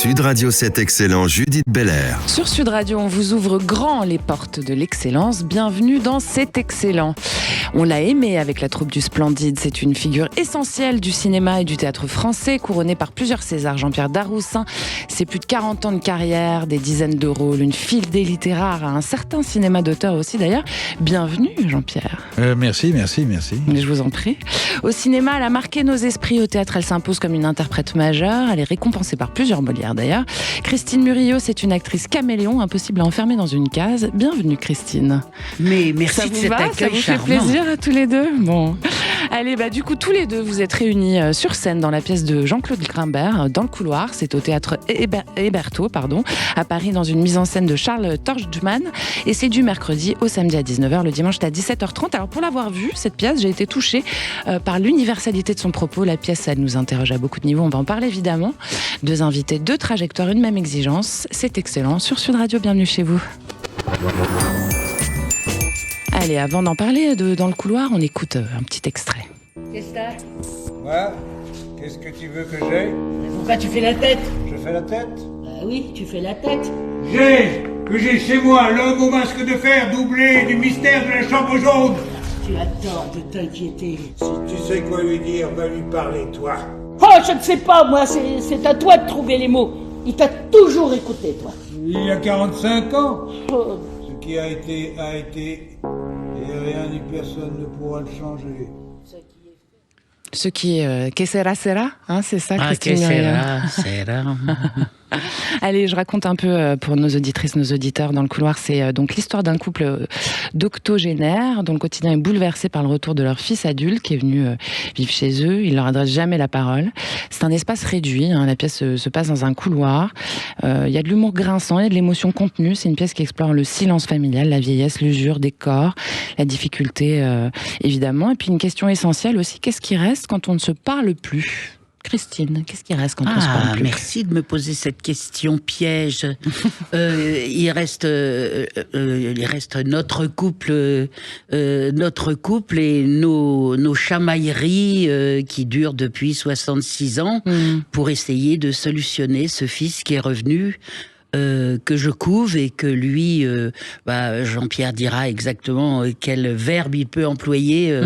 Sud Radio 7 Excellent, Judith Belair. Sur Sud Radio, on vous ouvre grand les portes de l'excellence. Bienvenue dans C'est Excellent. On l'a aimé avec la troupe du Splendide. C'est une figure essentielle du cinéma et du théâtre français, couronné par plusieurs Césars. Jean-Pierre Daroussin, c'est plus de 40 ans de carrière, des dizaines de rôles, une fidélité littéraire à un certain cinéma d'auteur aussi d'ailleurs. Bienvenue Jean-Pierre. Merci. Je vous en prie. Au cinéma, elle a marqué nos esprits. Au théâtre, elle s'impose comme une interprète majeure. Elle est récompensée par plusieurs Molières d'ailleurs. Christine Murillo, c'est une actrice caméléon, impossible à enfermer dans une case. Bienvenue Christine. Mais merci de cet accueil ça vous charmant. fait plaisir à tous les deux. Bon, allez, du coup tous les deux vous êtes réunis sur scène dans la pièce de Jean-Claude Grimbert, Dans le couloir. C'est au théâtre Hébertot, à Paris, dans une mise en scène de Charles Torjman. Et c'est du mercredi au samedi à 19h, le dimanche à 17h30. Alors pour l'avoir vue, cette pièce, j'ai été touchée par l'universalité de son propos. La pièce, elle nous interroge à beaucoup de niveaux. On va en parler évidemment. Deux invités, deux trajectoires, une même exigence. C'est excellent. Sur Sud Radio, bienvenue chez vous. Allez, avant d'en parler Dans le couloir, on écoute un petit extrait. Qu'est-ce que t'as ? Moi, qu'est-ce que tu veux que j'aie? Pourquoi tu fais la tête ? Je fais la tête? Bah oui, tu fais la tête. J'ai chez moi l'homme au masque de fer doublé du mystère de la chambre jaune. Tu as tort de t'inquiéter. Si tu sais quoi lui dire, va lui parler, toi. Oh, je ne sais pas, moi, c'est à toi de trouver les mots. Il t'a toujours écouté, toi. Il y a 45 ans. Oh. Ce qui a été, et rien ni personne ne pourra le changer. Ce qui est que sera, hein, c'est ça, Ah, Christine que Murillo. sera. Allez, je raconte un peu pour nos auditrices, nos auditeurs. Dans le couloir, c'est donc l'histoire d'un couple d'octogénaires dont le quotidien est bouleversé par le retour de leur fils adulte qui est venu vivre chez eux. Il leur adresse jamais la parole. C'est un espace réduit. Hein. La pièce se passe dans un couloir. Il y a de l'humour grinçant, il y a de l'émotion contenue. C'est une pièce qui explore le silence familial, la vieillesse, l'usure des corps, la difficulté évidemment. Et puis une question essentielle aussi, qu'est-ce qui reste quand on ne se parle plus ? Christine, qu'est-ce qui reste quand on se parle plus ? Merci de me poser cette question piège. Il reste notre couple et nos chamailleries qui durent depuis 66 ans pour essayer de solutionner ce fils qui est revenu. Que je couve et que lui, Jean-Pierre dira exactement quel verbe il peut employer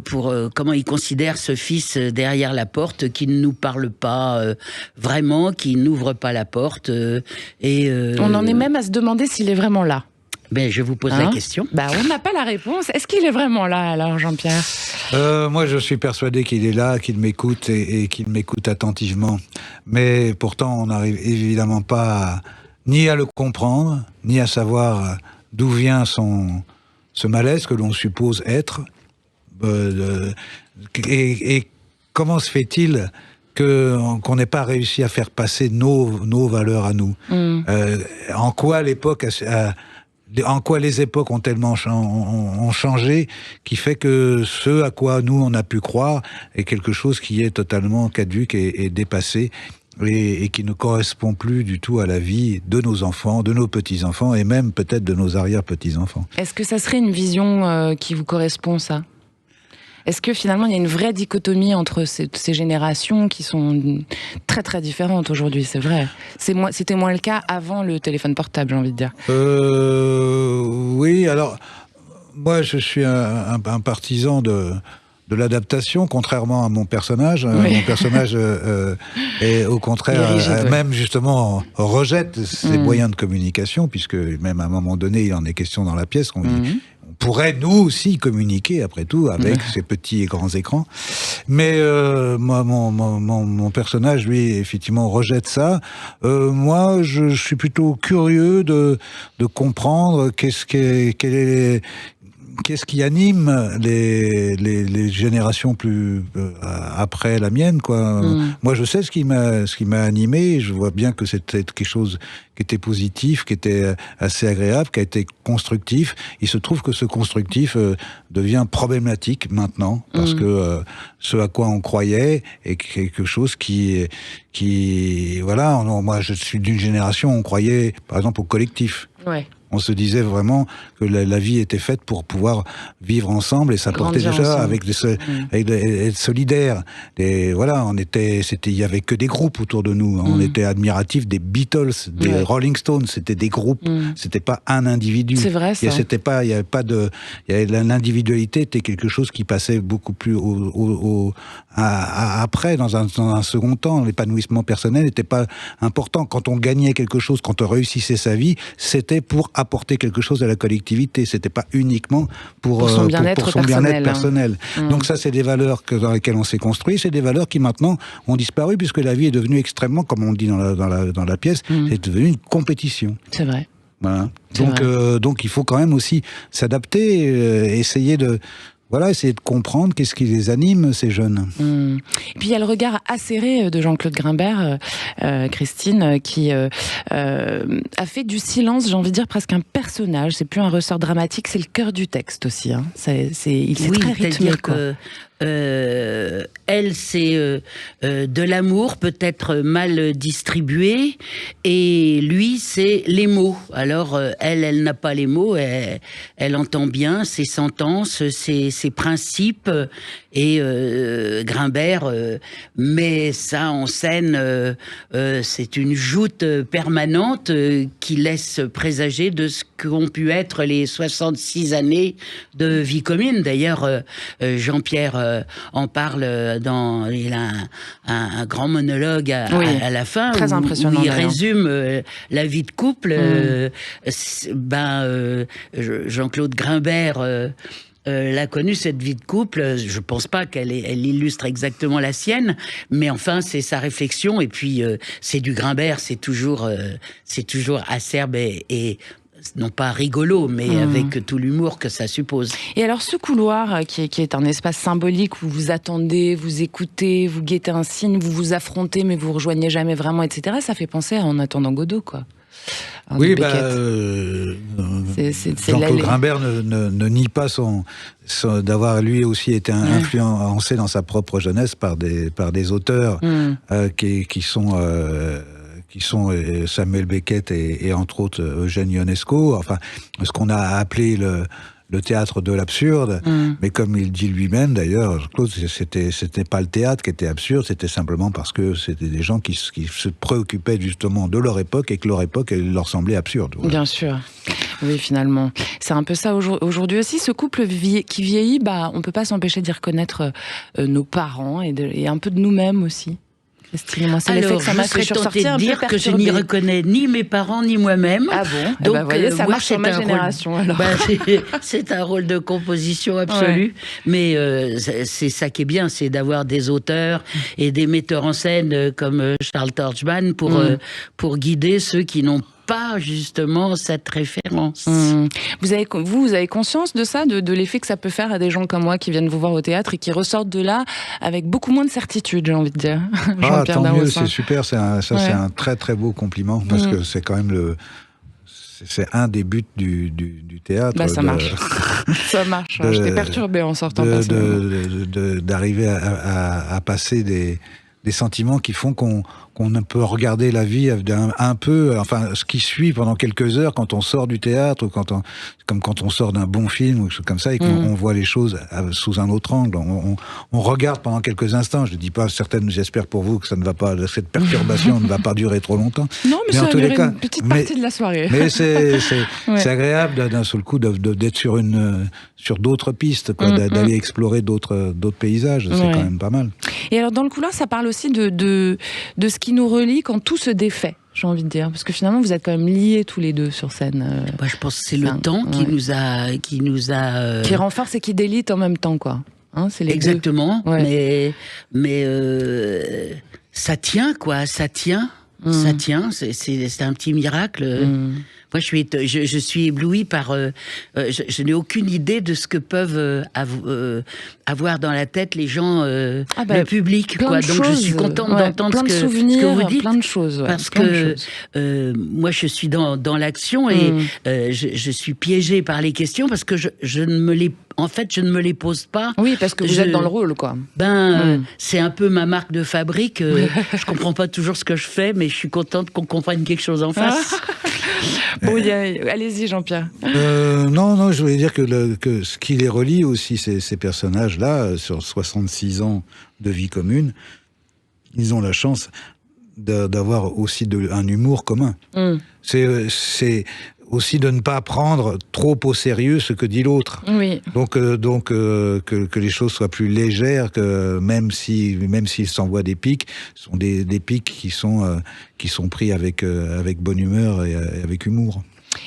pour comment il considère ce fils derrière la porte qui ne nous parle pas vraiment, qui n'ouvre pas la porte. On en est même à se demander s'il est vraiment là. Ben, je vous pose la question. On n'a pas la réponse. Est-ce qu'il est vraiment là alors, Jean-Pierre ? Moi, je suis persuadé qu'il est là, qu'il m'écoute et qu'il m'écoute attentivement. Mais pourtant, on n'arrive évidemment pas ni à le comprendre, ni à savoir d'où vient ce malaise que l'on suppose être. Et comment se fait-il qu'on n'ait pas réussi à faire passer nos valeurs à nous ? En quoi les époques ont tellement ont changé, qui fait que ce à quoi nous on a pu croire est quelque chose qui est totalement caduque et dépassé et qui ne correspond plus du tout à la vie de nos enfants, de nos petits-enfants et même peut-être de nos arrière-petits-enfants. Est-ce que ça serait une vision qui vous correspond, ça ? Est-ce que finalement il y a une vraie dichotomie entre ces générations qui sont très très différentes aujourd'hui, c'est vrai. C'était moins le cas avant le téléphone portable, j'ai envie de dire. Oui, alors moi je suis un partisan de l'adaptation, contrairement à mon personnage. Oui. Mon personnage est au contraire, rigide, même justement, rejette ces moyens de communication, puisque même à un moment donné, il en est question dans la pièce, qu'on pourrait nous aussi communiquer, après tout, avec ces petits et grands écrans. Mais moi, mon personnage, lui, effectivement, rejette ça. Moi, je suis plutôt curieux de comprendre qu'est-ce qui anime les générations plus après la mienne, quoi. Moi, je sais ce qui m'a animé. Je vois bien que c'était quelque chose qui était positif, qui était assez agréable, qui a été constructif. Il se trouve que ce constructif devient problématique maintenant, parce que ce à quoi on croyait est quelque chose qui voilà. Moi, je suis d'une génération où on croyait, par exemple, au collectif. Ouais. On se disait vraiment que la vie était faite pour pouvoir vivre ensemble et s'apporter déjà être solidaire. Et voilà, il y avait que des groupes autour de nous. On était admiratifs des Beatles, des Rolling Stones. C'était des groupes. C'était pas un individu. C'est vrai, ça. L'individualité était quelque chose qui passait beaucoup plus après, dans un second temps. L'épanouissement personnel n'était pas important. Quand on gagnait quelque chose, quand on réussissait sa vie, c'était pour apporter quelque chose à la collectivité. C'était pas uniquement pour son bien-être personnel. Donc ça, c'est des valeurs dans lesquelles on s'est construit. C'est des valeurs qui maintenant ont disparu puisque la vie est devenue extrêmement, comme on dit dans la pièce, c'est devenu une compétition. C'est vrai. Voilà. Donc il faut quand même aussi s'adapter, essayer de comprendre qu'est-ce qui les anime, ces jeunes. Et puis il y a le regard acéré de Jean-Claude Grimbert, Christine, qui a fait du silence, j'ai envie de dire, presque un personnage. C'est plus un ressort dramatique, c'est le cœur du texte aussi. Hein. Il s'est très rythmé, quoi. Elle, c'est de l'amour peut-être mal distribué, et lui, c'est les mots. Alors, elle n'a pas les mots, elle entend bien ses sentences, ses principes, et Grimbert met ça en scène. C'est une joute permanente qui laisse présager de ce qu'ont pu être les 66 années de vie commune. D'ailleurs, Jean-Pierre en parle il a un grand monologue à la fin très impressionnant, où il résume la vie de couple. Jean-Claude Grimbert l'a connue, cette vie de couple. Je pense pas qu'elle illustre exactement la sienne, mais enfin c'est sa réflexion. Et puis c'est du Grimbert, c'est toujours acerbe et non pas rigolo, mais avec tout l'humour que ça suppose. Et alors ce couloir qui est un espace symbolique où vous attendez, vous écoutez, vous guettez un signe, vous vous affrontez mais vous rejoignez jamais vraiment, etc. Ça fait penser à En attendant Godot, quoi. Oui, Jean-Claude Grimbert ne nie pas d'avoir lui aussi été influencé dans sa propre jeunesse par des auteurs qui sont Samuel Beckett et entre autres Eugène Ionesco, enfin ce qu'on a appelé le théâtre de l'absurde, mais comme il dit lui-même d'ailleurs, Claude, c'était pas le théâtre qui était absurde, c'était simplement parce que c'était des gens qui se préoccupaient justement de leur époque et que leur époque elle leur semblait absurde. Voilà. Bien sûr, oui, finalement. C'est un peu ça aujourd'hui aussi, ce couple qui vieillit, on peut pas s'empêcher d'y reconnaître nos parents et un peu de nous-mêmes aussi. C'est l'effet que ça m'a fait sortir de dire que je n'y reconnais ni mes parents ni moi-même. Ah bon? Donc, vous voyez, ça marche sur ma génération. Alors. C'est un rôle de composition absolu. Mais c'est ça qui est bien, c'est d'avoir des auteurs et des metteurs en scène comme Charles Torchman pour guider ceux qui n'ont pas justement cette référence. Vous avez conscience de ça, de l'effet que ça peut faire à des gens comme moi qui viennent vous voir au théâtre et qui ressortent de là avec beaucoup moins de certitude, j'ai envie de dire. Tant mieux, c'est super, c'est un très très beau compliment parce que c'est quand même c'est un des buts du théâtre. Ça marche. Ça marche. J'étais perturbée en sortant. D'arriver à passer des sentiments qui font qu'on peut regarder la vie un peu, enfin, ce qui suit pendant quelques heures quand on sort du théâtre, ou comme quand on sort d'un bon film, ou quelque chose comme ça, et qu'on voit les choses sous un autre angle. On regarde pendant quelques instants. Je ne dis pas j'espère pour vous que ça ne va pas, cette perturbation ne va pas durer trop longtemps. Non, mais ça va durer une petite partie de la soirée. Mais c'est agréable d'un seul coup d'être sur d'autres pistes, d'aller explorer d'autres paysages. C'est quand même pas mal. Et alors, dans le couloir, ça parle aussi de ce qui nous relie quand tout se défait, j'ai envie de dire. Parce que finalement, vous êtes quand même liés tous les deux sur scène. Je pense que c'est le temps qui nous a... Qui renforce et qui délite en même temps, quoi. Hein, c'est les exactement. deux. Ouais. Mais ça tient, quoi. Ça tient. Ça tient. C'est un petit miracle. Moi, je suis éblouie par... je n'ai aucune idée de ce que peuvent avoir dans la tête les gens, le public. Quoi. Donc, je suis contente d'entendre ce que vous dites. Plein de choses. Parce que moi, je suis dans l'action et je suis piégée par les questions parce que je ne me les pose pas. Oui, parce que vous êtes dans le rôle, quoi. C'est un peu ma marque de fabrique. Je comprends pas toujours ce que je fais, mais je suis contente qu'on comprenne quelque chose en face. Bon, allez-y, Jean-Pierre. Non, je voulais dire que ce qui les relie aussi, ces personnages-là, sur 66 ans de vie commune, ils ont la chance d'avoir aussi un humour commun. C'est aussi de ne pas prendre trop au sérieux ce que dit l'autre. Oui. Donc que les choses soient plus légères, que même s'ils s'envoient des pics, ce sont des pics qui sont pris avec bonne humeur et avec humour.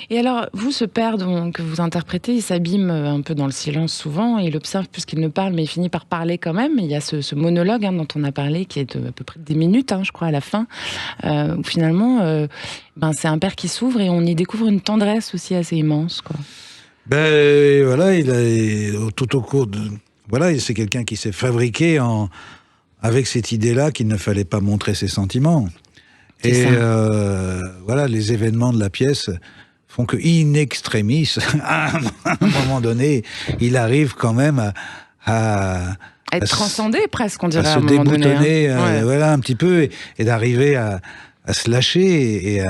Et alors, vous, ce père que vous interprétez, il s'abîme un peu dans le silence souvent, et il observe puisqu'il ne parle, mais il finit par parler quand même. Il y a ce monologue dont on a parlé, qui est à peu près 10 minutes, je crois, à la fin, où finalement, c'est un père qui s'ouvre, et on y découvre une tendresse aussi assez immense, quoi. Voilà, tout au cours de... Voilà, c'est quelqu'un qui s'est fabriqué avec cette idée-là qu'il ne fallait pas montrer ses sentiments. Et voilà, les événements de la pièce font que, in extremis, à un moment donné, il arrive quand même à être transcendé presque, on dirait, à à un moment donné. Se déboutonner, voilà, un petit peu, et d'arriver à se lâcher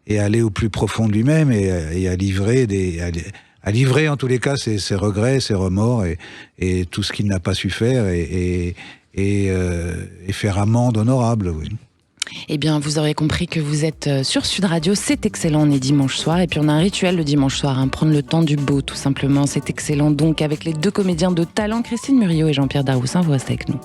et à aller au plus profond de lui-même et à livrer à livrer en tous les cas ses regrets, ses remords et tout ce qu'il n'a pas su faire et faire amende honorable, oui. Eh bien, vous aurez compris que vous êtes sur Sud Radio, c'est excellent, on est dimanche soir, et puis on a un rituel le dimanche soir, prendre le temps du beau, tout simplement, c'est excellent. Donc, avec les deux comédiens de talent, Christine Muriot et Jean-Pierre Daroussin, vous restez avec nous.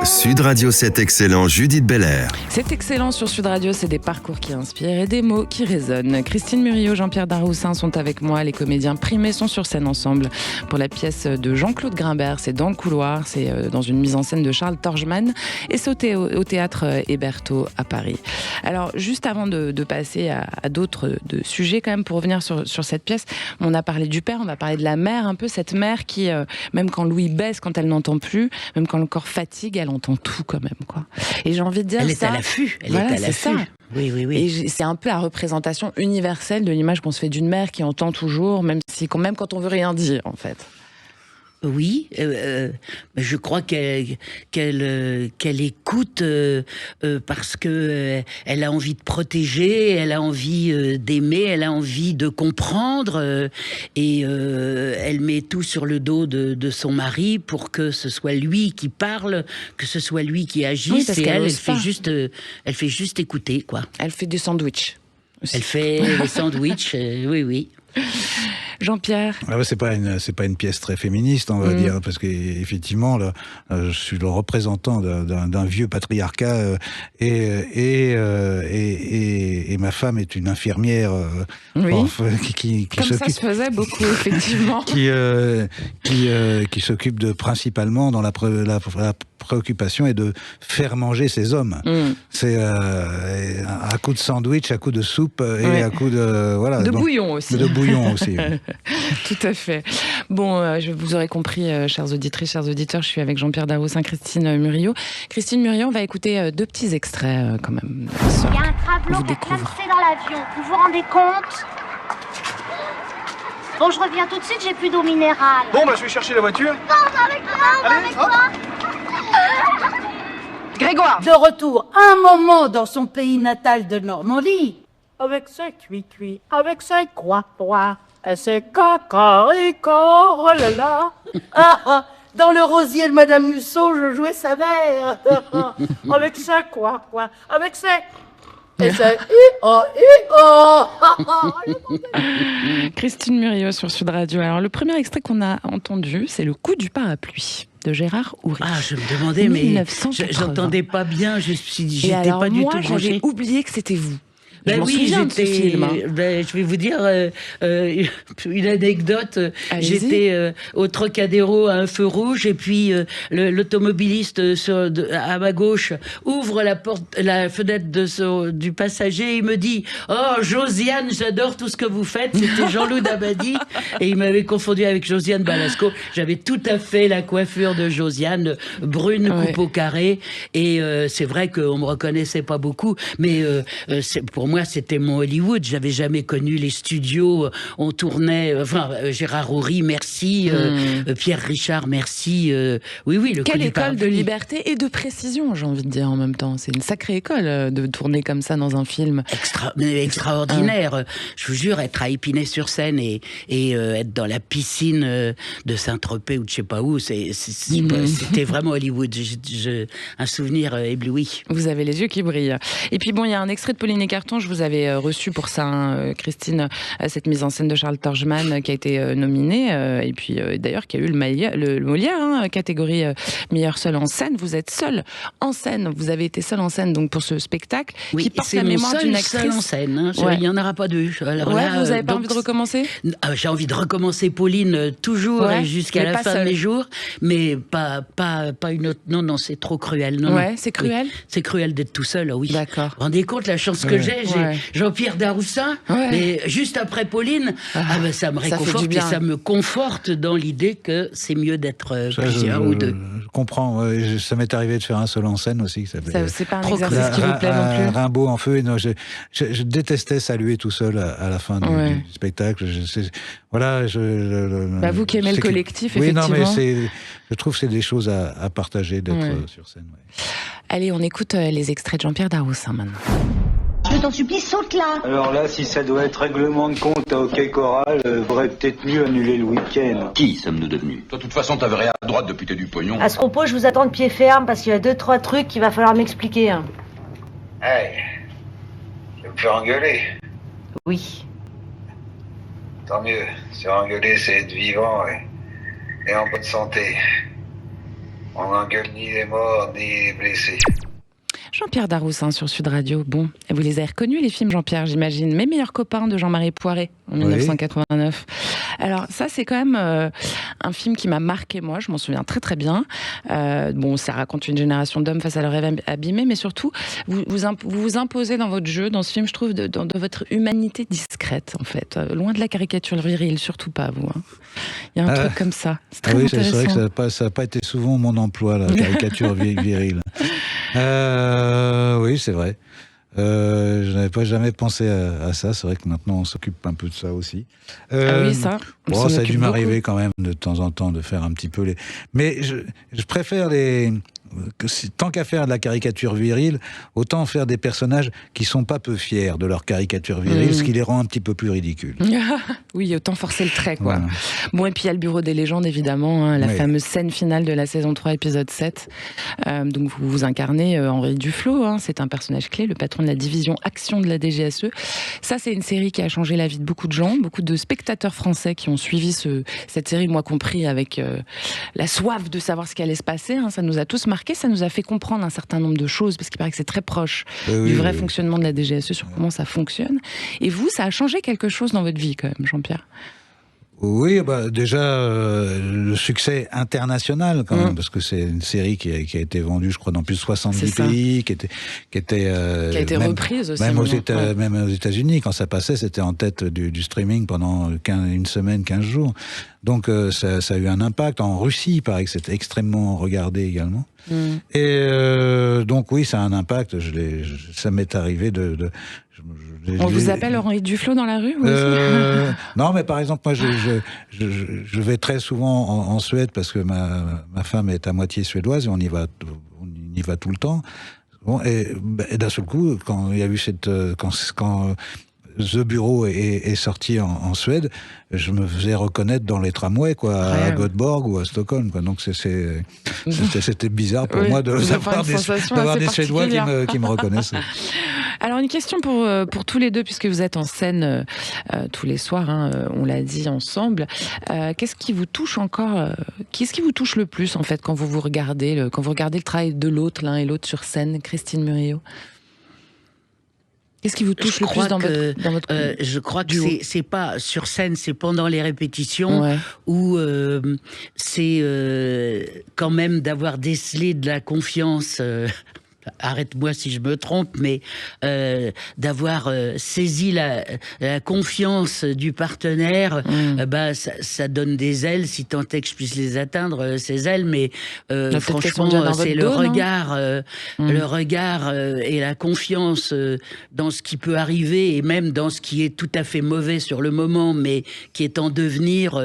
Sud Radio, c'est excellent, Judith Belair. C'est excellent sur Sud Radio, c'est des parcours qui inspirent et des mots qui résonnent. Christine Muriot, Jean-Pierre Daroussin sont avec moi, les comédiens primés sont sur scène ensemble pour la pièce de Jean-Claude Grimbert, c'est Dans le couloir, c'est dans une mise en scène de Charles Torgman, et c'est au théâtre Hébertot à Paris. Alors, juste avant de passer à d'autres sujets quand même, pour revenir sur cette pièce, on a parlé du père, on va parler de la mère, un peu cette mère qui, même quand l'ouïe baisse, quand elle n'entend plus, même quand le corps fatigue, elle entend tout quand même, quoi. Et j'ai envie de dire, elle est à l'affût. Voilà, c'est ça. Oui. Et c'est un peu la représentation universelle de l'image qu'on se fait d'une mère qui entend toujours, même quand on veut rien dire, en fait. Oui, je crois qu'elle écoute parce que elle a envie de protéger, elle a envie d'aimer, elle a envie de comprendre et elle met tout sur le dos de son mari pour que ce soit lui qui parle, que ce soit lui qui agisse, et elle fait juste écouter, quoi. Elle fait des sandwichs aussi. Elle fait des sandwichs, oui. Jean-Pierre. C'est pas une pièce très féministe, on va dire, parce qu'effectivement, là, je suis le représentant d'un vieux patriarcat et ma femme est une infirmière qui comme ça se faisait beaucoup, effectivement. qui s'occupe principalement dans la préoccupation est de faire manger ses hommes. C'est à coup de sandwich, à coup de soupe et à coup de bouillon aussi. De bouillon aussi. Tout à fait. Bon, vous aurez compris, chères auditrices, chers auditeurs, je suis avec Jean-Pierre Daroussin, Christine Muriot. Christine Muriot, on va écouter 2 petits extraits quand même. Il y a un travelot qui a placé dans l'avion. Vous vous rendez compte ? Bon, je reviens tout de suite, j'ai plus d'eau minérale. Bon, je vais chercher la voiture. Non, on va avec toi, avec toi. Grégoire, de retour un moment dans son pays natal de Normandie. Avec ses cuits, avec ses croix-pois, et ses cacaricots, oh là là. Dans le rosier de Madame Musso, je jouais sa mère. Avec ses quoi, avec ses... Et c'est Christine Muriot sur Sud Radio. Alors, le premier extrait qu'on a entendu, c'est Le coup du parapluie de Gérard Houry. Ah, je me demandais, mais j'entendais pas bien, j'étais pas du tout branchée. J'avais oublié que c'était vous. Ben oui, je vais vous dire une anecdote. J'étais au Trocadéro à un feu rouge et puis l'automobiliste à ma gauche ouvre la fenêtre du passager et il me dit « Oh, Josiane, j'adore tout ce que vous faites. » C'était Jean-Loup Dabadi et il m'avait confondu avec Josiane Balasco. J'avais tout à fait la coiffure de Josiane, brune, coupe au carré, et c'est vrai qu'on me reconnaissait pas beaucoup, mais pour moi, moi, c'était mon Hollywood. J'avais jamais connu les studios. On tournait, Gérard Houry, merci. Pierre Richard, merci. Oui, le Quelle école de liberté et de précision, j'ai envie de dire en même temps. C'est une sacrée école de tourner comme ça dans un film. Extraordinaire. Je vous jure, être à Épinay-sur-Seine et être dans la piscine de Saint-Tropez ou de je sais pas où, c'était vraiment Hollywood. Un souvenir ébloui. Vous avez les yeux qui brillent. Et puis bon, il y a un extrait de Pauline et Carton, je vous avais reçu pour ça, hein, Christine, cette mise en scène de Charles Torgeman qui a été nominé, et puis d'ailleurs qui a eu le Molière, hein, catégorie meilleure seule en scène. Vous êtes seule en scène, vous avez été seule en scène donc pour ce spectacle qui porte la mémoire d'une actrice. Seule en scène, hein, il n'y en aura pas deux. Alors vous n'avez pas envie de recommencer? J'ai envie de recommencer Pauline toujours jusqu'à la fin de mes jours, mais pas une autre. Non, c'est trop cruel. Non, c'est cruel. C'est cruel d'être tout seul, oui. D'accord. Vous vous rendez compte la chance que j'ai Jean-Pierre Daroussin, mais juste après Pauline, ça me réconforte et ça me conforte dans l'idée que c'est mieux d'être plusieurs ou deux. Je comprends, ça m'est arrivé de faire un seul en scène aussi. C'est pas un exercice qui vous plaît non plus. Rimbaud en feu, je détestais saluer tout seul à la fin du spectacle. Vous qui aimez le collectif, effectivement. Oui, non, mais je trouve que c'est des choses à partager d'être sur scène. Ouais. Allez, on écoute les extraits de Jean-Pierre Daroussin maintenant. Je t'en supplie, saute là. Alors là, si ça doit être règlement de compte à Hockey Choral, faudrait peut-être mieux annuler le week-end. Qui sommes-nous devenus? Toi, de toute façon, t'avais rien à droite depuis t'es du pognon. À ce propos, je vous attends de pied ferme parce qu'il y a 2-3 trucs qu'il va falloir m'expliquer. Hey, je vais me faire engueuler. Oui. Tant mieux, se faire engueuler, c'est être vivant et en bonne santé. On n'engueule ni les morts, ni les blessés. Jean-Pierre Daroussin sur Sud Radio. Bon, vous les avez reconnus, les films, Jean-Pierre, j'imagine. Mes meilleurs copains de Jean-Marie Poiré, en 1989. Alors ça, c'est quand même un film qui m'a marqué, moi, je m'en souviens très très bien. Ça raconte une génération d'hommes face à leur rêve abîmé, mais surtout, vous vous imposez dans votre jeu, dans ce film, je trouve, de votre humanité discrète, en fait. Loin de la caricature virile, surtout pas, vous. Hein. Il y a un truc comme ça. C'est très intéressant. C'est vrai que ça n'a pas été souvent mon emploi, la caricature virile. Oui, c'est vrai. Je n'avais pas jamais pensé à ça. C'est vrai que maintenant on s'occupe un peu de ça aussi. Oui, ça. Ça a dû m'arriver quand même de temps en temps de faire un petit peu les. Mais je préfère tant qu'à faire de la caricature virile, autant faire des personnages qui sont pas peu fiers de leur caricature virile, ce qui les rend un petit peu plus ridicules. Oui, autant forcer le trait, quoi. Voilà. Bon, et puis il y a le Bureau des légendes, évidemment, hein, la fameuse scène finale de la saison 3, épisode 7. Donc vous incarnez Henri Duflo, hein, c'est un personnage clé, le patron de la division Action de la DGSE. Ça, c'est une série qui a changé la vie de beaucoup de gens, beaucoup de spectateurs français qui ont suivi cette série, moi compris, avec la soif de savoir ce qui allait se passer. Hein, ça nous a tous marqués. Ça nous a fait comprendre un certain nombre de choses, parce qu'il paraît que c'est très proche du vrai fonctionnement de la DGSE, sur comment ça fonctionne. Et vous, ça a changé quelque chose dans votre vie, quand même, Jean-Pierre? Oui, déjà, le succès international, quand même, parce que c'est une série qui a été vendue, je crois, dans plus de 70 pays, qui a été reprise aussi. Même aux États-Unis, quand ça passait, c'était en tête du streaming pendant une semaine, 15 jours. Donc, ça a eu un impact. En Russie, il paraît que c'était extrêmement regardé également. Et donc, oui, ça a un impact. Ça m'est arrivé on vous appelle Henri Duflo dans la rue Non, mais par exemple, moi, je vais très souvent en Suède parce que ma femme est à moitié suédoise et on y va tout le temps. Bon, et d'un seul coup, quand il y a eu quand The Bureau est sorti en Suède, je me faisais reconnaître dans les tramways, quoi, à Göteborg ou à Stockholm, quoi. Donc c'était bizarre pour moi d'avoir des Suédois qui me reconnaissent. Alors une question pour tous les deux, puisque vous êtes en scène tous les soirs, hein, on l'a dit ensemble. Qu'est-ce qui vous touche encore Qu'est-ce qui vous touche le plus, en fait, quand vous regardez le travail de l'autre, l'un et l'autre sur scène, Christine Murillo? Qu'est-ce qui vous touche le plus dans votre je crois que c'est pas sur scène, c'est pendant les répétitions où c'est quand même d'avoir décelé de la confiance arrête-moi si je me trompe, mais d'avoir saisi la confiance du partenaire, ça donne des ailes, si tant est que je puisse les atteindre, ces ailes, mais franchement, c'est le regard, et la confiance dans ce qui peut arriver, et même dans ce qui est tout à fait mauvais sur le moment, mais qui est en devenir,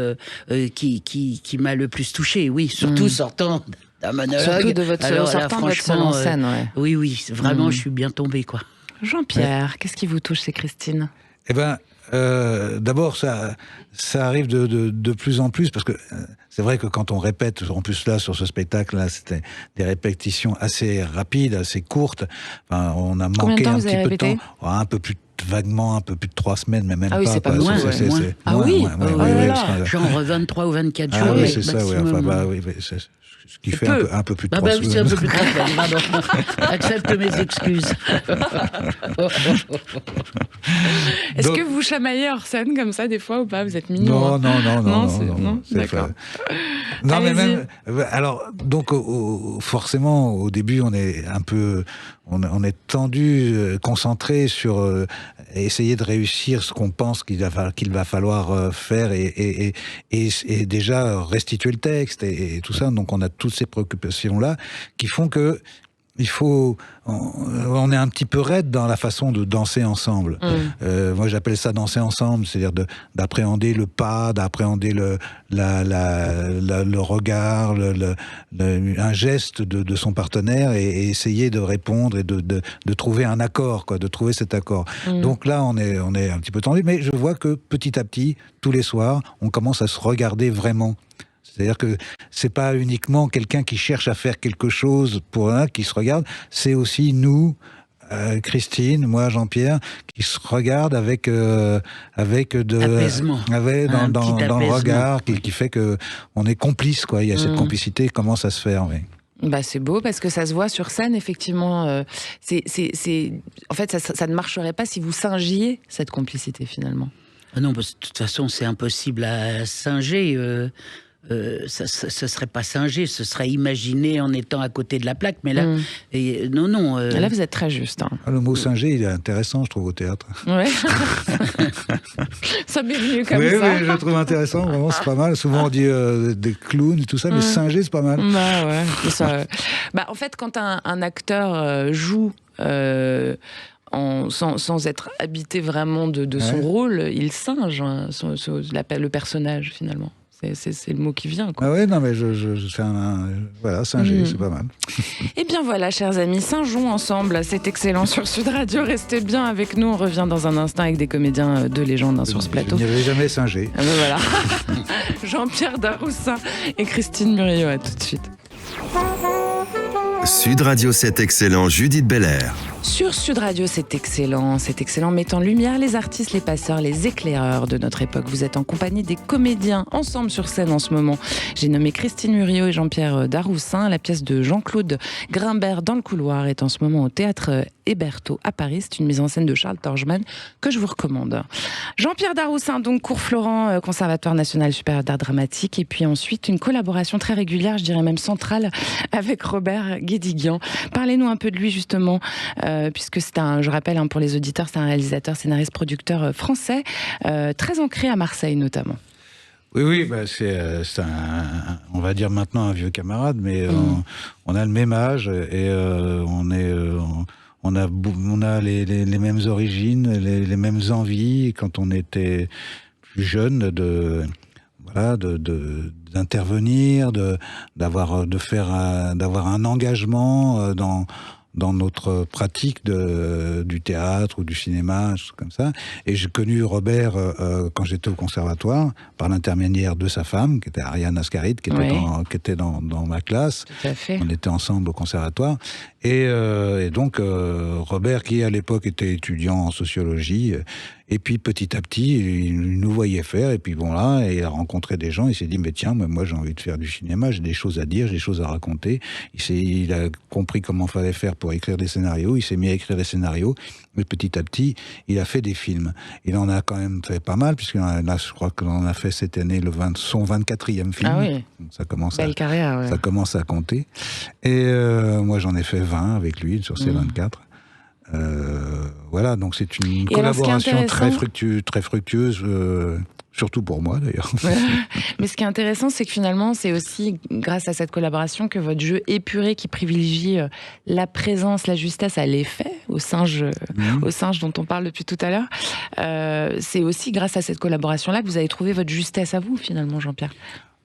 qui m'a le plus touché, oui, surtout sortant d'un monologue. Surtout de votre seule en scène, ouais. Oui, vraiment, je suis bien tombé, quoi. Jean-Pierre, qu'est-ce qui vous touche, c'est Christine? Eh ben, d'abord, ça arrive de plus en plus, parce que c'est vrai que quand on répète, en plus là, sur ce spectacle-là, c'était des répétitions assez rapides, assez courtes. Enfin, on a manqué un petit peu de temps. Un peu plus vaguement, un peu plus de 3 semaines, mais même pas. Ah oui, c'est pas moins. Genre 23 ou 24 jours. Ah oui, c'est ça, oui. Enfin, oui, ce qui fait un peu plus de 3 semaines. Oui, c'est un peu plus de 3 semaines, pardon. Accepte mes excuses. Est-ce que vous chamaillez hors scène comme ça, des fois, ou pas? Vous êtes mignon. Non. D'accord. Non, mais même... Alors, donc, forcément, au début, on est un peu... On est tendu, concentré sur essayer de réussir ce qu'on pense qu'il va falloir faire et déjà restituer le texte et tout ça. Donc on a toutes ces préoccupations-là qui font que on est un petit peu raide dans la façon de danser ensemble. Moi, j'appelle ça danser ensemble, c'est-à-dire d'appréhender le pas, d'appréhender le regard, un geste de son partenaire et essayer de répondre et de trouver un accord, quoi, de trouver cet accord. Donc là, on est un petit peu tendu, mais je vois que petit à petit, tous les soirs, on commence à se regarder vraiment. C'est-à-dire que c'est pas uniquement quelqu'un qui cherche à faire quelque chose pour un qui se regarde, c'est aussi nous, Christine, moi, Jean-Pierre, qui se regarde avec apaisement. Dans le regard, qui fait que on est complice, quoi. Il y a cette complicité qui commence à se faire, oui. Bah, c'est beau parce que ça se voit sur scène, effectivement. En fait, ça ne marcherait pas si vous singiez cette complicité, finalement. Non, parce que de toute façon, c'est impossible à singer. Ce serait pas singé, ce serait imaginé en étant à côté de la plaque, mais là, non. Là, vous êtes très juste. Hein. Le mot singé, il est intéressant, je trouve, au théâtre. Ouais. Ça m'est venu comme ça. Oui, je le trouve intéressant, vraiment, c'est pas mal. Souvent, on dit des clowns et tout ça, mais singé, c'est pas mal. Bah ouais. Ça, en fait, quand un acteur joue sans être habité vraiment de son rôle, il singe le personnage, finalement. C'est le mot qui vient, quoi. Ah ouais, non, mais voilà, singer, c'est pas mal. Et bien voilà, chers amis, singeons ensemble, c'est excellent sur Sud Radio. Restez bien avec nous, on revient dans un instant avec des comédiens de légende sur ce plateau. Je n'irai jamais singer. Ah ben voilà. Jean-Pierre Daroussin et Christine Muriot, à tout de suite. Sud Radio, c'est excellent, Judith Belair. Sur Sud Radio, c'est excellent, mettant en lumière les artistes, les passeurs, les éclaireurs de notre époque. Vous êtes en compagnie des comédiens ensemble sur scène en ce moment. J'ai nommé Christine Muriot et Jean-Pierre Daroussin. La pièce de Jean-Claude Grimbert, Dans le couloir, est en ce moment au théâtre Hébertot à Paris. C'est une mise en scène de Charles Torgman que je vous recommande. Jean-Pierre Daroussin, donc cours Florent, Conservatoire national supérieur d'art dramatique, et puis ensuite une collaboration très régulière, je dirais même centrale, avec Robert Guédiguian. Parlez-nous un peu de lui justement, puisque c'est je rappelle pour les auditeurs, c'est un réalisateur, scénariste, producteur français, très ancré à Marseille notamment. Oui, c'est on va dire maintenant un vieux camarade, mais on a le même âge et on a les mêmes origines, les mêmes envies quand on était plus jeune d'intervenir, d'avoir un engagement dans notre pratique du théâtre ou du cinéma, choses comme ça. Et j'ai connu Robert quand j'étais au conservatoire, par l'intermédiaire de sa femme, qui était Ariane Ascaride, qui était dans ma classe. Tout à fait. On était ensemble au conservatoire. Et donc, Robert, qui à l'époque était étudiant en sociologie, et puis petit à petit, il nous voyait faire, et puis bon là, il a rencontré des gens, il s'est dit, mais tiens, moi j'ai envie de faire du cinéma, j'ai des choses à dire, j'ai des choses à raconter. Il a compris comment fallait faire pour écrire des scénarios, il s'est mis à écrire des scénarios, mais petit à petit, il a fait des films. Il en a quand même fait pas mal, puisque là, je crois qu'on en a fait cette année son 24e film. Ah oui. Ça commence Belle carrière, ouais. Ça commence à compter. Et moi, j'en ai fait 20 avec lui sur ces 24. Voilà, donc c'est une collaboration très fructueuse, surtout pour moi d'ailleurs. Mais ce qui est intéressant, c'est que finalement, c'est aussi grâce à cette collaboration que votre jeu épuré qui privilégie la présence, la justesse à l'effet, au singe dont on parle depuis tout à l'heure, c'est aussi grâce à cette collaboration-là que vous avez trouvé votre justesse à vous, finalement, Jean-Pierre.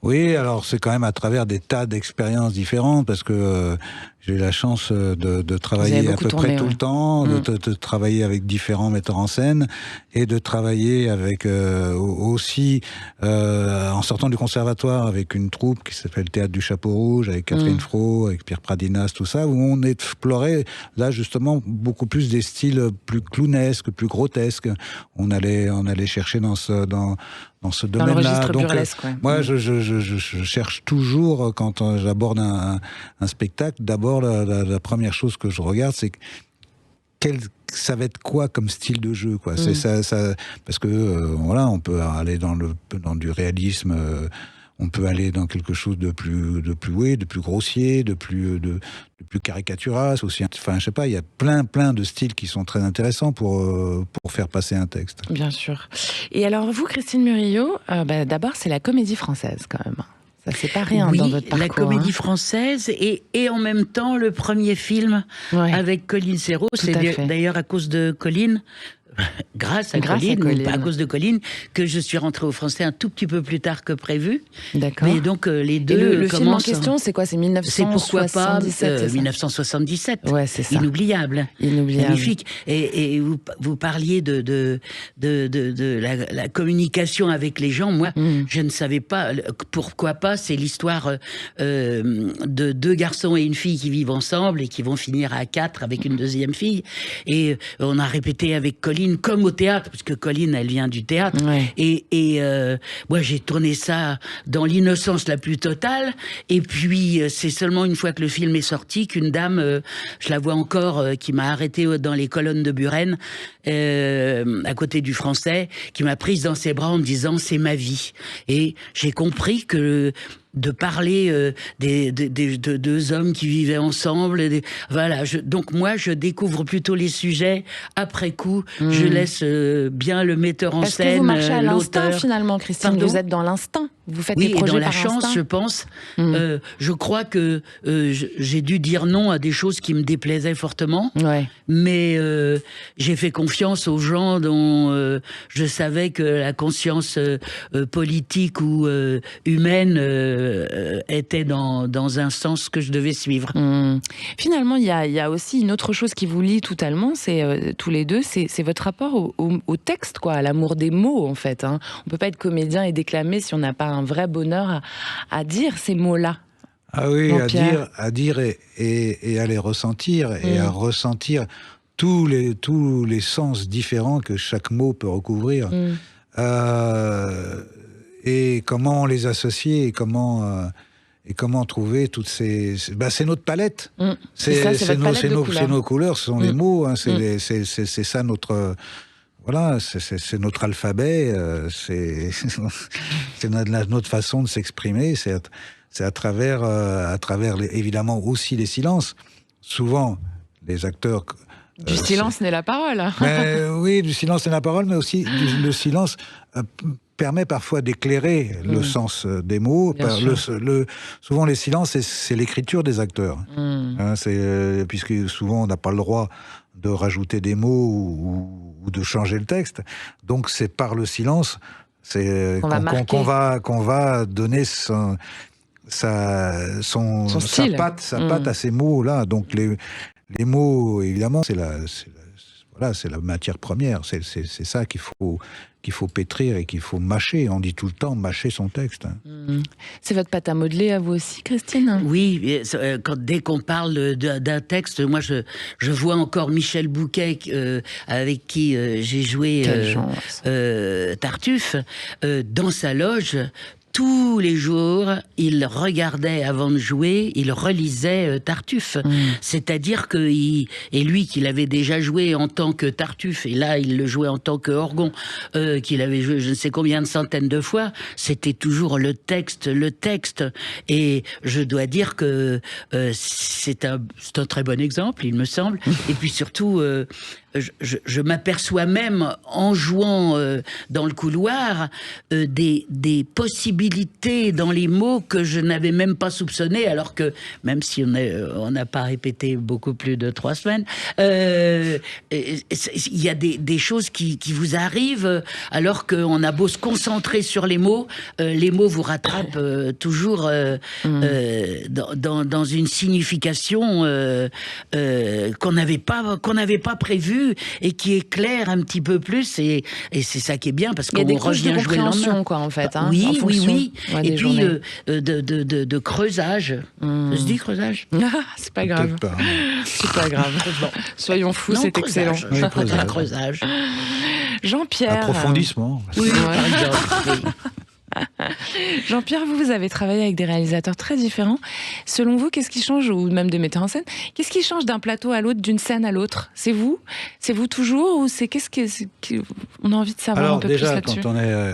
Oui, alors c'est quand même à travers des tas d'expériences différentes, parce que j'ai eu la chance de travailler à peu près tout le temps, de travailler avec différents metteurs en scène, et de travailler avec aussi, en sortant du conservatoire, avec une troupe qui s'appelle Théâtre du Chapeau Rouge, avec Catherine Fro, avec Pierre Pradinas, tout ça, où on explorait, là justement, beaucoup plus des styles plus clownesques, plus grotesques. On allait chercher dans ce domaine-là. Dans le registre burlesque, ouais. Moi, je cherche toujours, quand j'aborde un spectacle, d'abord, la première chose que je regarde, c'est ça va être quoi comme style de jeu, quoi. C'est ça, parce que voilà, on peut aller dans du réalisme, on peut aller dans quelque chose de plus grossier, de plus caricatural aussi. Enfin, je sais pas, il y a plein de styles qui sont très intéressants pour faire passer un texte. Bien sûr. Et alors vous, Christine Murillo, d'abord c'est la comédie française quand même. Ça, c'est pas rien dans votre parcours. La comédie française et en même temps le premier film avec Colline Serrault. C'est d'ailleurs à cause de Colline, grâce à Colline, pas à cause de Colline, que je suis rentrée au Français un tout petit peu plus tard que prévu. D'accord. Mais donc les deux le film en question, c'est quoi? C'est 1977. C'est pourquoi pas 1977. Ouais, c'est ça. Inoubliable. Magnifique. Et vous parliez de la communication avec les gens. Moi, je ne savais pas. Pourquoi pas? C'est l'histoire de deux garçons et une fille qui vivent ensemble et qui vont finir à 4 avec une deuxième fille. Et on a répété avec Colline comme au théâtre, parce que Colline, elle vient du théâtre. Ouais. Et moi, j'ai tourné ça dans l'innocence la plus totale. Et puis, c'est seulement une fois que le film est sorti qu'une dame, je la vois encore, qui m'a arrêtée dans les colonnes de Buren, à côté du Français, qui m'a prise dans ses bras en me disant « c'est ma vie ». Et j'ai compris que de parler de deux hommes qui vivaient ensemble. Voilà. Donc moi, je découvre plutôt les sujets après coup. Je laisse bien le metteur en scène, que vous marchez à l'auteur. L'instinct, finalement, Christine. Pardon? Vous êtes dans l'instinct. Vous faites des projets et dans la par chance, instinct. je pense. Je crois que j'ai dû dire non à des choses qui me déplaisaient fortement. Ouais. Mais j'ai fait confiance aux gens dont je savais que la conscience politique ou humaine était dans un sens que je devais suivre. Finalement, il y a aussi une autre chose qui vous lie totalement, c'est tous les deux, c'est votre rapport au texte, quoi, à l'amour des mots, en fait. Hein. On peut pas être comédien et déclamer si on n'a pas un vrai bonheur à dire ces mots-là. Ah oui, à dire et à les ressentir, et à ressentir tous les sens différents que chaque mot peut recouvrir. Et comment on les associe et comment trouver toutes ces... c'est notre palette. C'est nos couleurs, ce sont les mots. Hein, c'est ça notre... Voilà, c'est notre alphabet, c'est notre façon de s'exprimer, c'est à travers évidemment aussi les silences. Souvent, les acteurs... Du silence n'est la parole. Oui, du silence n'est la parole, mais aussi le silence permet parfois d'éclairer le sens des mots. Souvent, les silences, c'est l'écriture des acteurs. Hein, puisque souvent, on n'a pas le droit de rajouter des mots ou de changer le texte. Donc, c'est par le silence qu'on va donner sa patte à ces mots-là. Donc, les mots, évidemment, c'est la matière première. C'est ça qu'il faut pétrir et qu'il faut mâcher. On dit tout le temps mâcher son texte. C'est votre pâte à modeler à vous aussi, Christine? Oui, dès qu'on parle d'un texte, moi je vois encore Michel Bouquet avec qui j'ai joué Tartuffe dans sa loge. tous les jours, il regardait avant de jouer, il relisait Tartuffe. C'est-à-dire que et lui qu'il avait déjà joué en tant que Tartuffe, et là il le jouait en tant que Orgon, qu'il avait joué je ne sais combien de centaines de fois, c'était toujours le texte. Et je dois dire que c'est un très bon exemple, il me semble. Et puis surtout, je m'aperçois même en jouant dans le couloir des possibilités dans les mots que je n'avais même pas soupçonnées, alors que même si on n'a pas répété beaucoup plus de 3 semaines, il y a des choses qui vous arrivent alors qu'on a beau se concentrer sur les mots vous rattrapent toujours dans une signification qu'on n'avait pas prévue et qui éclaire un petit peu plus, et c'est ça qui est bien, parce qu'on revient jouer le lendemain. Quoi, en fait, hein, oui, en oui. Ouais, et puis de creusage. Ça se dit creusage? C'est pas grave. C'est pas grave. Bon, soyons fous, c'est excellent. Oui, creusage. Jean-Pierre. Approfondissement. Oui, par exemple. Jean-Pierre, vous avez travaillé avec des réalisateurs très différents. Selon vous, qu'est-ce qui change, ou même des metteurs en scène, qu'est-ce qui change d'un plateau à l'autre, d'une scène à l'autre? C'est vous toujours, ou c'est on a envie de savoir? Alors, un peu déjà, plus là-dessus. quand on est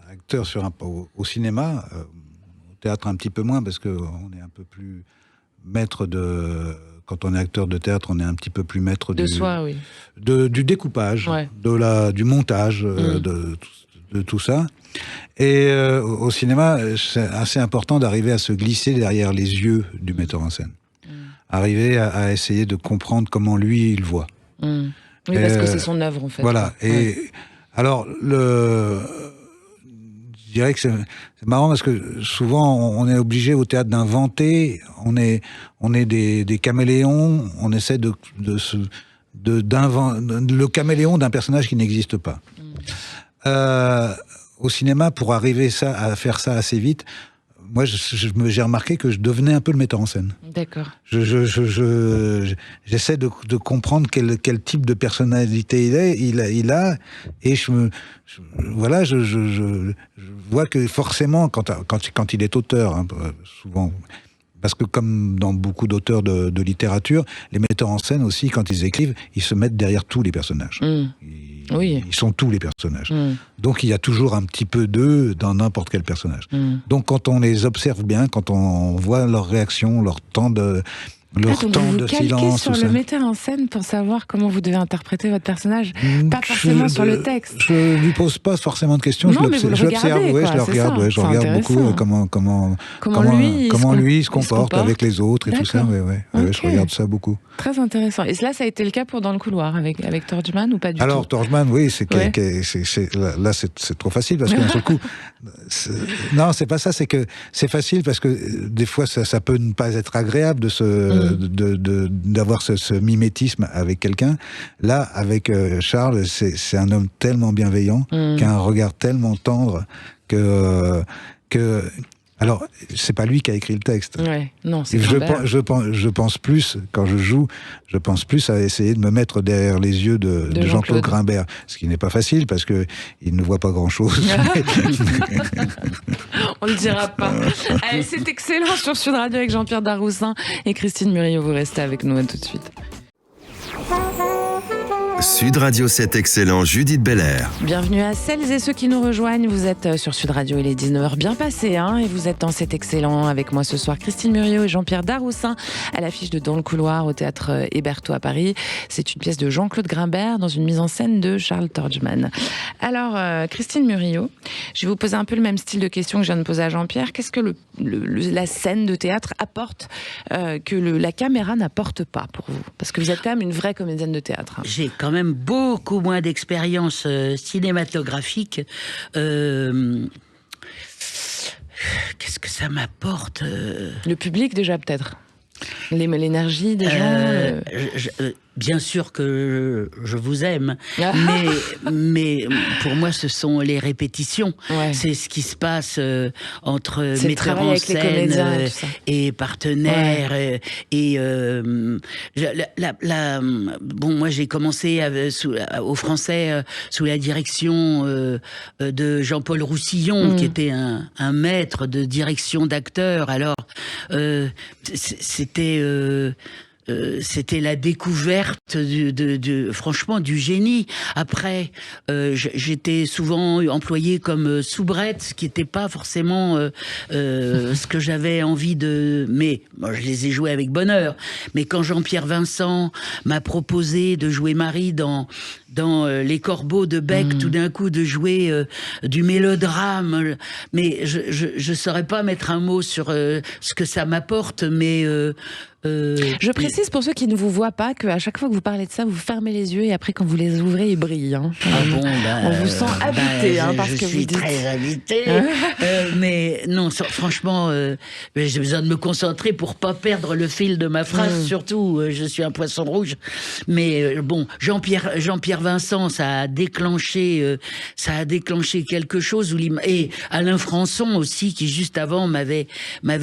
acteur au cinéma, au théâtre un petit peu moins, parce qu'on est un peu plus maître de... Quand on est acteur de théâtre, on est un petit peu plus maître de soi, oui. Du découpage, ouais. Du montage, de tout ça. Et au cinéma, c'est assez important d'arriver à se glisser derrière les yeux du metteur en scène. Arriver à essayer de comprendre comment lui, il voit. Oui, parce que c'est son œuvre, en fait. Voilà. Et alors, je dirais que c'est marrant parce que souvent, on est obligé au théâtre d'inventer. On est des caméléons. On essaie le caméléon d'un personnage qui n'existe pas. Au cinéma, pour arriver à faire ça assez vite, moi, j'ai remarqué que je devenais un peu le metteur en scène. D'accord. J'essaie de comprendre quel type de personnalité il a, et je vois que forcément, quand il est auteur, hein, souvent, parce que comme dans beaucoup d'auteurs de littérature, les metteurs en scène aussi, quand ils écrivent, ils se mettent derrière tous les personnages. Ils sont tous les personnages. Donc il y a toujours un petit peu d'eux dans n'importe quel personnage. Donc quand on les observe bien, quand on voit leurs réactions, leur temps de silence... sur le metteur en scène pour savoir comment vous devez interpréter votre personnage, pas forcément sur le texte. Je lui pose pas forcément de questions, non, je l'observe, je regarde beaucoup comment lui se comporte avec les autres et tout ça. Okay. Je regarde ça beaucoup. Très intéressant. Et cela, ça a été le cas pour Dans le couloir avec Torgman ou pas du tout? Alors Torgman, oui, là c'est trop facile parce que d'un seul coup, non, c'est pas ça, c'est que c'est facile parce que des fois ça peut ne pas être agréable d'avoir ce mimétisme avec quelqu'un. Là, avec Charles, c'est un homme tellement bienveillant, qui a un regard tellement tendre que alors, c'est pas lui qui a écrit le texte. Ouais, non, c'est je pense plus, quand je joue, je pense plus à essayer de me mettre derrière les yeux de Jean-Claude Grimbert. Ce qui n'est pas facile, parce que il ne voit pas grand-chose. On le dira pas. Allez, c'est excellent sur Sud Radio avec Jean-Pierre Daroussin et Christine Murillo. Vous restez avec nous, à tout de suite. Sud Radio 7 excellent, Judith Belair. Bienvenue à celles et ceux qui nous rejoignent. Vous êtes sur Sud Radio, il est 19h bien passé, et vous êtes dans cet excellent avec moi ce soir, Christine Murillo et Jean-Pierre Daroussin, à l'affiche de Dans le couloir au théâtre Hébertot à Paris. C'est une pièce de Jean-Claude Grimbert dans une mise en scène de Charles Torgman. Alors, Christine Murillo, je vais vous poser un peu le même style de question que je viens de poser à Jean-Pierre. Qu'est-ce que la scène de théâtre apporte que la caméra n'apporte pas pour vous? Parce que vous êtes quand même une vraie comédienne de théâtre. J'ai quand même beaucoup moins d'expérience cinématographique. Qu'est-ce que ça m'apporte? Le public déjà, peut-être? L'énergie des gens Bien sûr que je vous aime, mais pour moi, ce sont les répétitions. Ouais. C'est ce qui se passe entre metteurs en scène et partenaires. Ouais. Bon, moi, j'ai commencé au Français sous la direction de Jean-Paul Roussillon, qui était un maître de direction d'acteurs. Alors, c'était la découverte franchement du génie. Après, j'étais souvent employée comme soubrette, ce qui n'était pas forcément ce que j'avais envie de... Mais bon, je les ai joués avec bonheur. Mais quand Jean-Pierre Vincent m'a proposé de jouer Marie dans Les Corbeaux de Beck, tout d'un coup de jouer du mélodrame, mais je saurais pas mettre un mot sur ce que ça m'apporte, mais... je précise pour ceux qui ne vous voient pas qu'à chaque fois que vous parlez de ça, vous fermez les yeux et après quand vous les ouvrez, ils brillent. Hein. On vous sent habité, parce que vous dites. Je suis très habité, mais non, franchement, j'ai besoin de me concentrer pour pas perdre le fil de ma phrase. Surtout, je suis un poisson rouge. Mais bon, Jean-Pierre Vincent, ça a déclenché quelque chose. Et Alain Françon aussi, qui juste avant m'avait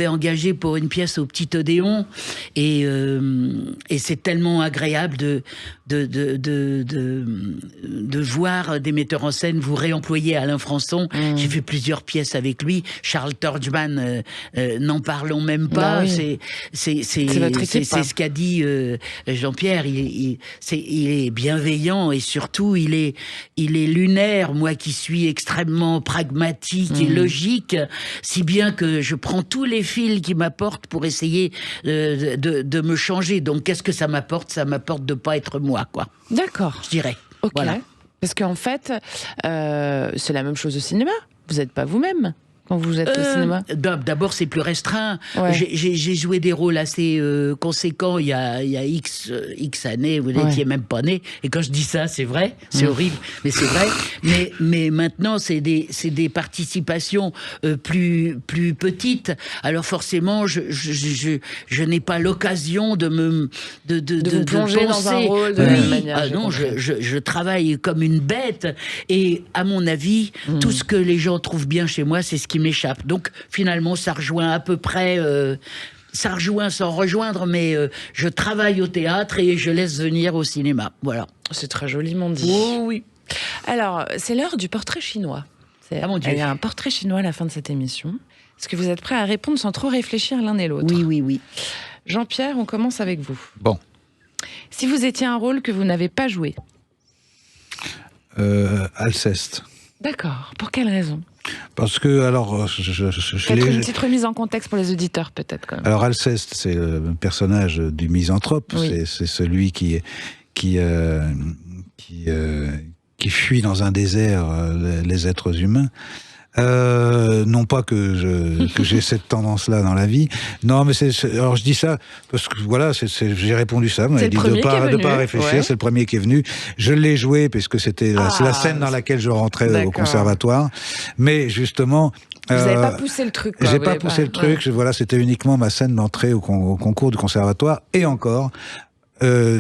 engagé pour une pièce au Petit Odéon. Et c'est tellement agréable de voir des metteurs en scène vous réemployer. Alain Françon, j'ai fait plusieurs pièces avec lui. Charles Torgman, n'en parlons même pas. Bah oui. C'est ce qu'a dit Jean-Pierre. Il est bienveillant et surtout il est lunaire. Moi qui suis extrêmement pragmatique et logique, si bien que je prends tous les fils qui m'apportent pour essayer de me changer. Donc, qu'est-ce que ça m'apporte ? Ça m'apporte de ne pas être moi, quoi. D'accord. Je dirais. Ok. Voilà. Parce qu'en fait, c'est la même chose au cinéma. Vous n'êtes pas vous-même quand vous êtes au cinéma. D'abord, c'est plus restreint. Ouais. J'ai joué des rôles assez conséquents il y a X années. Vous n'étiez même pas né. Et quand je dis ça, c'est vrai. C'est horrible, mais c'est vrai. Mais maintenant, c'est des participations plus petites. Alors forcément, je n'ai pas l'occasion de vous plonger dans un rôle de la manière. Ah non, je travaille comme une bête. Et à mon avis, tout ce que les gens trouvent bien chez moi, c'est ce qui m'échappe. Donc finalement, ça rejoint à peu près... ça rejoint sans rejoindre, mais je travaille au théâtre et je laisse venir au cinéma. Voilà. C'est très joliment dit. Oh, oui. Alors, c'est l'heure du portrait chinois. Mon Dieu. Il y a un portrait chinois à la fin de cette émission. Est-ce que vous êtes prêts à répondre sans trop réfléchir l'un et l'autre ? Oui. Jean-Pierre, on commence avec vous. Bon. Si vous étiez un rôle que vous n'avez pas joué ? Alceste. D'accord. Pour quelle raison ? Parce que, alors... Peut-être une petite remise en contexte pour les auditeurs, peut-être, quand même. Alors, Alceste, c'est le personnage du misanthrope. Oui. C'est celui qui fuit dans un désert les êtres humains. Non pas que j'ai cette tendance-là dans la vie. Non, mais alors je dis ça parce que voilà, j'ai répondu ça. Vous m'avez dit de pas réfléchir. Ouais. C'est le premier qui est venu. Je l'ai joué parce que c'est la scène dans laquelle je rentrais au conservatoire. Mais justement. Vous n'avez pas poussé le truc. J'ai pas poussé le truc. Voilà, c'était uniquement ma scène d'entrée au concours du conservatoire. Et encore.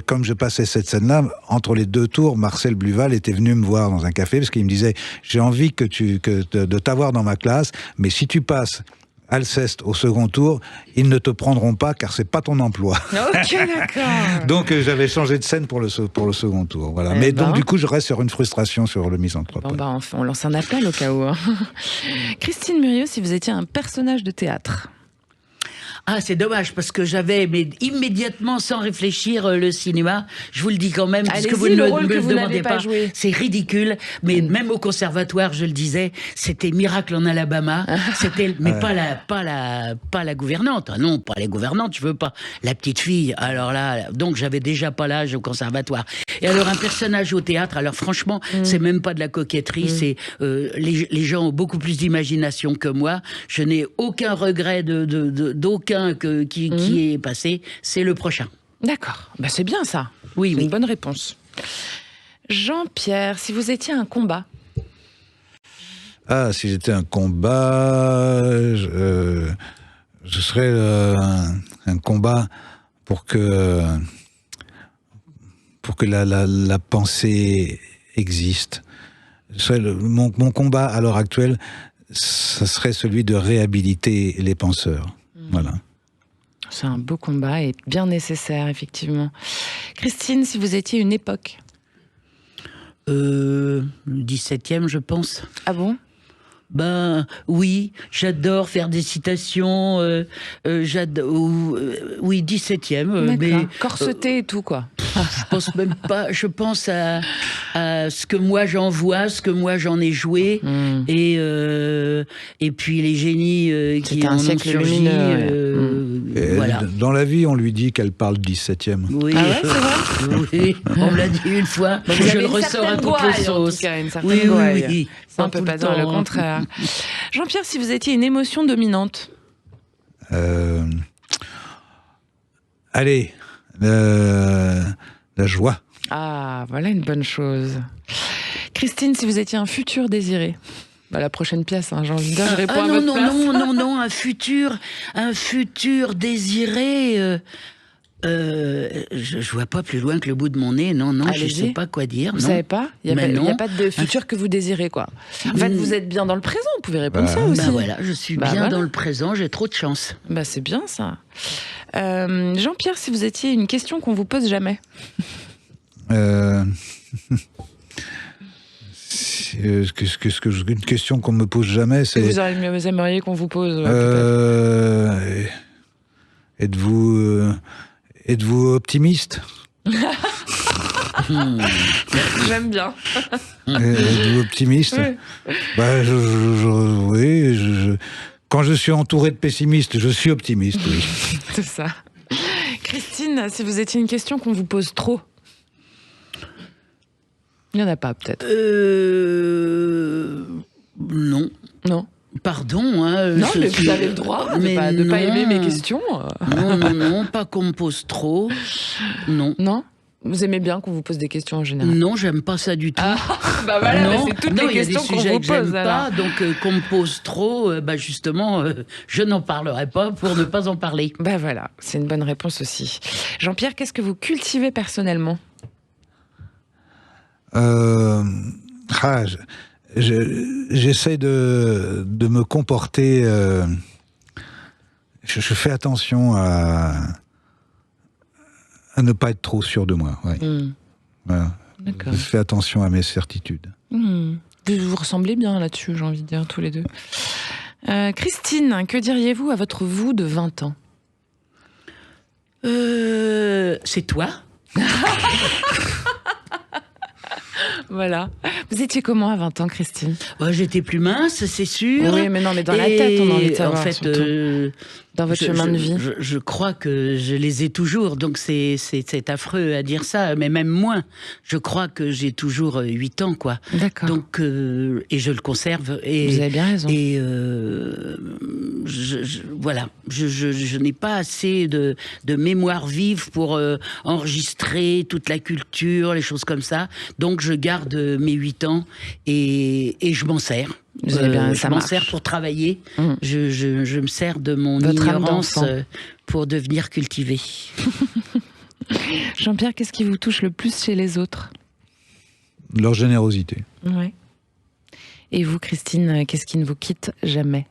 Comme je passais cette scène-là, entre les deux tours, Marcel Bluval était venu me voir dans un café parce qu'il me disait « J'ai envie de t'avoir dans ma classe, mais si tu passes Alceste au second tour, ils ne te prendront pas car c'est pas ton emploi. » Ok, d'accord. Donc j'avais changé de scène pour le second tour. Voilà. Mais donc du coup, je reste sur une frustration sur le misanthrope. Bon, on lance un appel au cas où. Christine Muriot, si vous étiez un personnage de théâtre. Ah, c'est dommage, parce que j'avais immédiatement, sans réfléchir, le cinéma. Je vous le dis quand même, parce que vous ne me demandez pas. C'est ridicule, mais même au conservatoire, je le disais, c'était Miracle en Alabama. C'était, mais pas la gouvernante. Ah non, pas la gouvernante, je veux pas. La petite fille. Alors là, donc j'avais déjà pas l'âge au conservatoire. Et alors, un personnage au théâtre, alors franchement, c'est même pas de la coquetterie, c'est, les gens ont beaucoup plus d'imagination que moi. Je n'ai aucun regret d'aucun qui est passé, c'est le prochain. D'accord, bah, c'est bien ça. Oui. Une bonne réponse. Jean-Pierre, si vous étiez un combat. Ah, si j'étais un combat, Ce serait un combat pour que la pensée existe. Mon combat à l'heure actuelle, ce serait celui de réhabiliter les penseurs. Voilà. C'est un beau combat et bien nécessaire, effectivement. Christine, si vous étiez une époque? 17e, je pense. Ah bon? Ben oui, j'adore faire des citations. Oui, 17e. Mais corseté et tout, quoi. Je pense même pas. Je pense à ce que moi j'en vois, ce que moi j'en ai joué, et puis les génies qui en ont surgi. Voilà. Dans la vie, on lui dit qu'elle parle 17e. Oui, oui, on me l'a dit une fois. Je le ressors à toutes les sauces. Oui. Ça, on peut pas dire le contraire. Jean-Pierre, si vous étiez une émotion dominante? Allez, la joie. Ah, voilà une bonne chose. Christine, si vous étiez un futur désiré? La prochaine pièce, j'ai envie de dire, je réponds à votre place. Non, un futur désiré. Je vois pas plus loin que le bout de mon nez. Non, je sais pas quoi dire. Vous savez pas? Il n'y a pas de futur que vous désirez, quoi. En fait, vous êtes bien dans le présent, vous pouvez répondre ça aussi. Voilà, je suis bien dans le présent, j'ai trop de chance. C'est bien ça. Jean-Pierre, si vous étiez une question qu'on vous pose jamais? Une question qu'on me pose jamais, c'est... Vous aimeriez qu'on vous pose? Êtes-vous optimiste? J'aime bien. Êtes-vous optimiste? Oui. Quand je suis entouré de pessimistes, je suis optimiste, oui. C'est ça. Christine, si vous étiez une question qu'on vous pose trop? Il n'y en a pas, peut-être. Non. Non. Pardon. Non, mais vous avez le droit de pas aimer mes questions. Non, pas qu'on me pose trop. Non. Non? Vous aimez bien qu'on vous pose des questions en général? Non, j'aime pas ça du tout. C'est toutes les questions qu'on vous pose. Pas, donc qu'on me pose trop, justement, je n'en parlerai pas pour ne pas en parler. Voilà, c'est une bonne réponse aussi. Jean-Pierre, qu'est-ce que vous cultivez personnellement? J'essaie de me comporter. Je fais attention à ne pas être trop sûr de moi. Ouais. Voilà. Je fais attention à mes certitudes. Vous vous ressemblez bien là-dessus, j'ai envie de dire, tous les deux. Christine, que diriez-vous à votre vous de 20 ans? C'est toi? Voilà. Vous étiez comment à 20 ans, Christine? J'étais plus mince, c'est sûr. Oui, mais non, mais dans la tête, on a envie de savoir. En fait, dans votre chemin de vie. Je crois que je les ai toujours, donc c'est affreux à dire ça, mais même moins. Je crois que j'ai toujours 8 ans, quoi. D'accord. Donc, et je le conserve. Et, vous avez bien raison. Et voilà, je n'ai pas assez de mémoire vive pour enregistrer toute la culture, les choses comme ça. Donc, je garde mes 8 ans et je m'en sers. Je m'en sers pour travailler. Je me sers de mon ignorance pour devenir cultivé. Jean-Pierre, qu'est-ce qui vous touche le plus chez les autres? Leur générosité. Ouais. Et vous, Christine, qu'est-ce qui ne vous quitte jamais?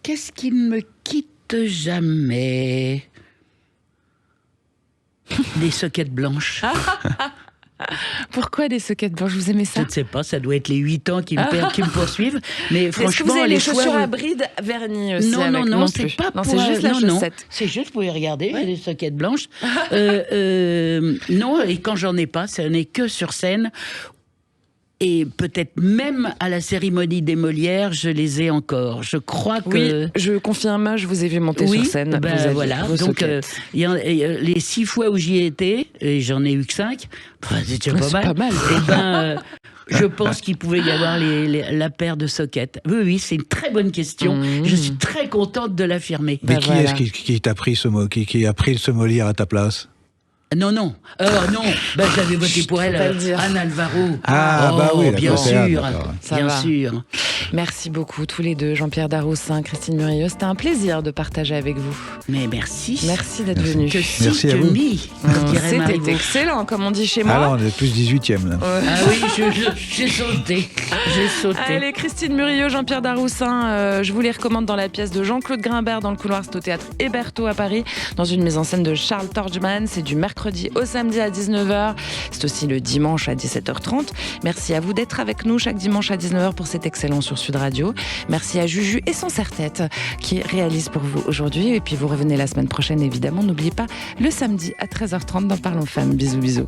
Qu'est-ce qui ne me quitte jamais? Des soquettes blanches. Pourquoi des soquettes blanches? Vous aimez ça? Je ne sais pas, ça doit être les 8 ans qui me poursuivent. Mais franchement, est-ce que vous avez les chaussures à bride vernies aussi? Non, c'est pas pour... c'est juste la chaussette. C'est juste, vous pouvez regarder, j'ai des soquettes blanches. Non, et quand j'en ai pas, ce n'est que sur scène. Et peut-être même à la cérémonie des Molières, je les ai encore. Je crois que... Oui, je confirme, je vous ai vu monter sur scène. Voilà, donc les 6 fois où j'y ai été, et j'en ai eu que 5, c'est pas mal. Et je pense qu'il pouvait y avoir la paire de soquettes. Oui, c'est une très bonne question. Je suis très contente de l'affirmer. Mais qui est-ce qui t'a pris qui a pris ce Molière à ta place? Non. Non. J'avais voté pour elle, Anne Alvaro. Oui, bien sûr. Bien sûr. Merci beaucoup, tous les deux, Jean-Pierre Daroussin, Christine Murillo. C'était un plaisir de partager avec vous. Mais merci. Merci d'être venu. Merci à vous. C'était excellent, comme on dit chez moi. Alors, on est plus 18e, là. Ah oui, j'ai sauté. Allez, Christine Murillo, Jean-Pierre Daroussin, je vous les recommande dans la pièce de Jean-Claude Grimbert dans le couloir. C'est au théâtre Hébertot à Paris, dans une mise en scène de Charles Torgman. C'est du mercredi au samedi à 19h. C'est aussi le dimanche à 17h30. Merci à vous d'être avec nous chaque dimanche à 19h pour cet excellent sur Sud Radio. Merci à Juju et son serre-tête qui réalise pour vous aujourd'hui. Et puis vous revenez la semaine prochaine, évidemment. N'oubliez pas, le samedi à 13h30 dans Parlons Femmes. Bisous.